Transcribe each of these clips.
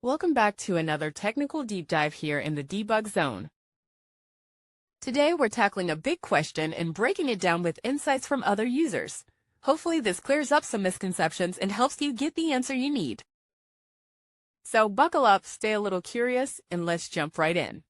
Welcome back to another technical deep dive here in the debug zone. Today we're tackling a big question and breaking it down with insights from other users. Hopefully this clears up some misconceptions and helps you get the answer you need. So buckle up, stay a little curious, and let's jump right in.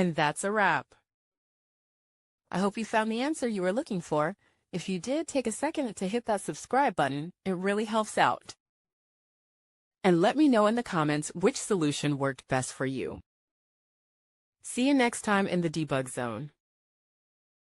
And that's a wrap. I hope you found the answer you were looking for. If you did, take a second to hit that subscribe button. It really helps out. And let me know in the comments which solution worked best for you. See you next time in the debug zone.